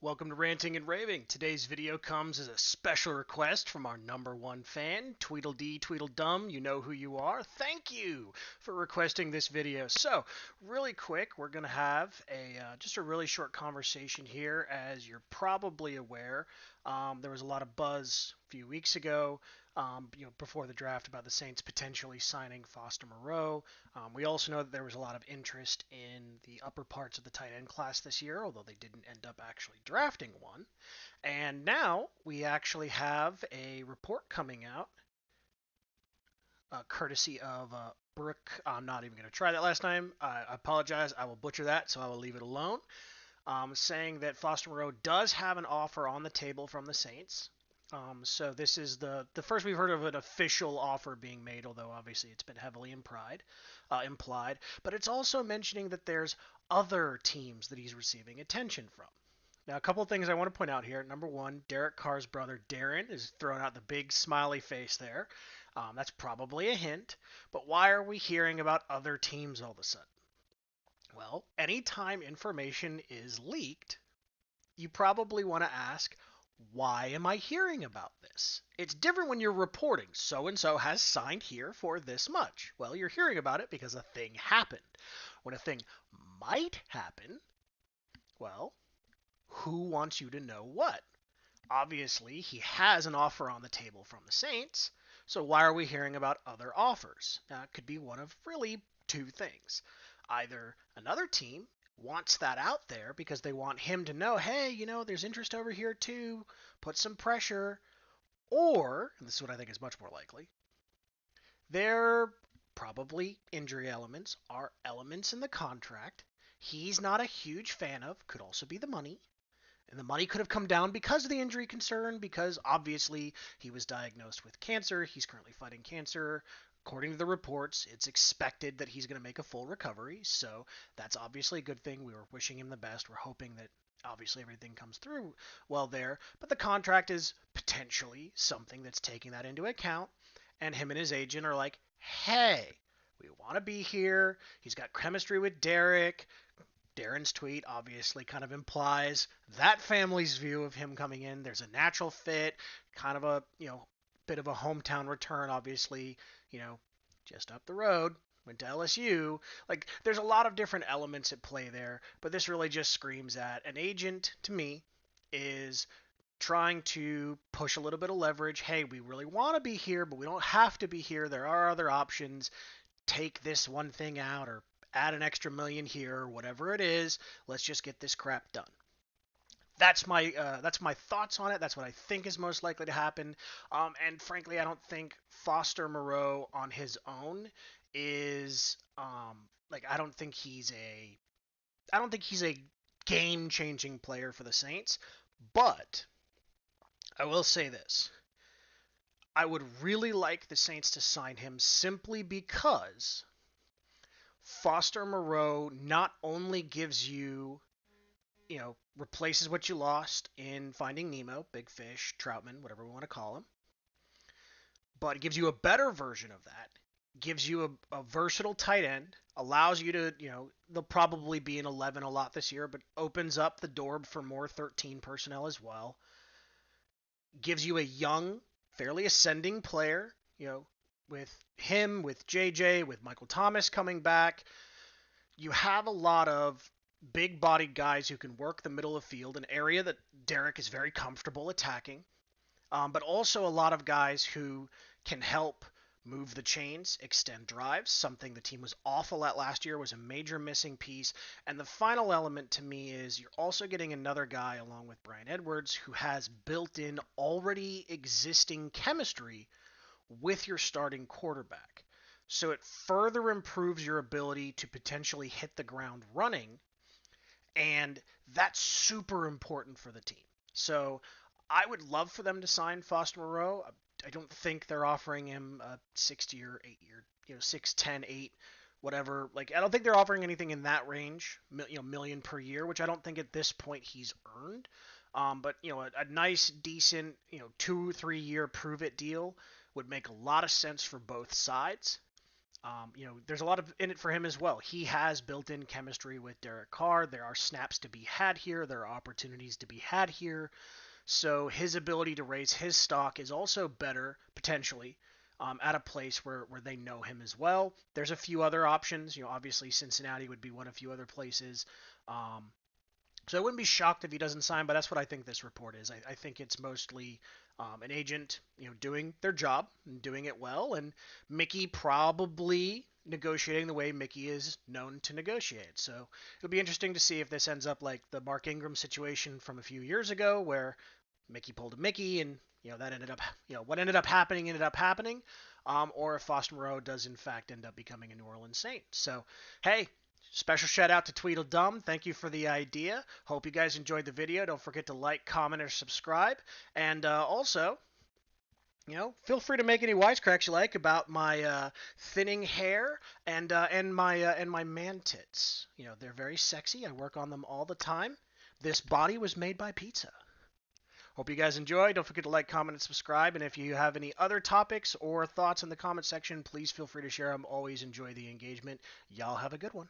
Welcome to Ranting and Raving. Today's video comes as a special request from our number one fan, Tweedledee Tweedledum. You know who you are. Thank you for requesting this video. So, really quick, we're going to have just a really short conversation here. As you're probably aware, there was a lot of buzz a few weeks ago, before the draft about the Saints potentially signing Foster Moreau. We also know that there was a lot of interest in the upper parts of the tight end class this year, although they didn't end up actually drafting one. And now we actually have a report coming out, courtesy of Brooke. I'm not even going to try that last time. I apologize. I will butcher that, so I will leave it alone. Saying that Foster Moreau does have an offer on the table from the Saints. So this is the first we've heard of an official offer being made, although obviously it's been heavily implied. But it's also mentioning that there's other teams that he's receiving attention from. Now, a couple of things I want to point out here. Number one, Derek Carr's brother Darren is throwing out the big smiley face there. That's probably a hint. But why are we hearing about other teams all of a sudden? Well, anytime information is leaked, you probably want to ask, why am I hearing about this? It's different when you're reporting so and so has signed here for this much. Well, you're hearing about it because a thing happened. When a thing might happen, well, who wants you to know what? Obviously, he has an offer on the table from the Saints, so why are we hearing about other offers? Now, it could be one of really two things. Either another team wants that out there because they want him to know, hey, there's interest over here too, put some pressure, or, and this is what I think is much more likely, there probably injury elements are elements in the contract he's not a huge fan of, could also be the money. And the money could have come down because of the injury concern, because obviously he was diagnosed with cancer. He's currently fighting cancer. According to the reports, it's expected that he's going to make a full recovery. So that's obviously a good thing. We were wishing him the best. We're hoping that obviously everything comes through well there. But the contract is potentially something that's taking that into account. And him and his agent are like, hey, we want to be here. He's got chemistry with Derek. Darren's tweet obviously kind of implies that family's view of him coming in. There's a natural fit, kind of a, bit of a hometown return, obviously, just up the road, went to LSU. Like, there's a lot of different elements at play there, but this really just screams at an agent, to me, is trying to push a little bit of leverage. Hey, we really want to be here, but we don't have to be here. There are other options. Take this one thing out or add an extra million here or whatever it is. Let's just get this crap done. That's my thoughts on it. That's what I think is most likely to happen. And frankly, I don't think Foster Moreau on his own is I don't think he's a game changing player for the Saints. But I will say this: I would really like the Saints to sign him simply because Foster Moreau not only gives you, replaces what you lost in Finding Nemo, Big Fish, Troutman, whatever we want to call him, but it gives you a better version of that. Gives you a versatile tight end, allows you to, they'll probably be in 11 a lot this year, but opens up the door for more 13 personnel as well. Gives you a young, fairly ascending player, with him, with JJ, with Michael Thomas coming back. You have a lot of big-bodied guys who can work the middle of the field, an area that Derek is very comfortable attacking, but also a lot of guys who can help move the chains, extend drives, something the team was awful at last year, was a major missing piece. And the final element to me is you're also getting another guy along with Brian Edwards who has built-in already existing chemistry with your starting quarterback. So it further improves your ability to potentially hit the ground running, and that's super important for the team. So I would love for them to sign Foster Moreau. I don't think they're offering him a 6-year, 8-year, 6, 10, 8, whatever. Like, I don't think they're offering anything in that range, million per year, which I don't think at this point he's earned. But a nice, decent, 2, 3 year prove it deal would make a lot of sense for both sides. There's a lot of in it for him as well. He has built-in chemistry with Derek Carr. There are snaps to be had here. There are opportunities to be had here. So his ability to raise his stock is also better potentially at a place where they know him as well. There's a few other options. Obviously Cincinnati would be one of a few other places. So I wouldn't be shocked if he doesn't sign, but that's what I think this report is. I think it's mostly an agent, doing their job and doing it well, and Mickey probably negotiating the way Mickey is known to negotiate. So it'll be interesting to see if this ends up like the Mark Ingram situation from a few years ago, where Mickey pulled a Mickey, and that ended up, what ended up happening, or if Foster Moreau does in fact end up becoming a New Orleans Saint. So, hey, special shout out to Tweedledum. Thank you for the idea. Hope you guys enjoyed the video. Don't forget to like, comment, or subscribe. And also, feel free to make any wisecracks you like about my thinning hair and my man tits. They're very sexy. I work on them all the time. This body was made by pizza. Hope you guys enjoy. Don't forget to like, comment, and subscribe. And if you have any other topics or thoughts in the comment section, please feel free to share them. Always enjoy the engagement. Y'all have a good one.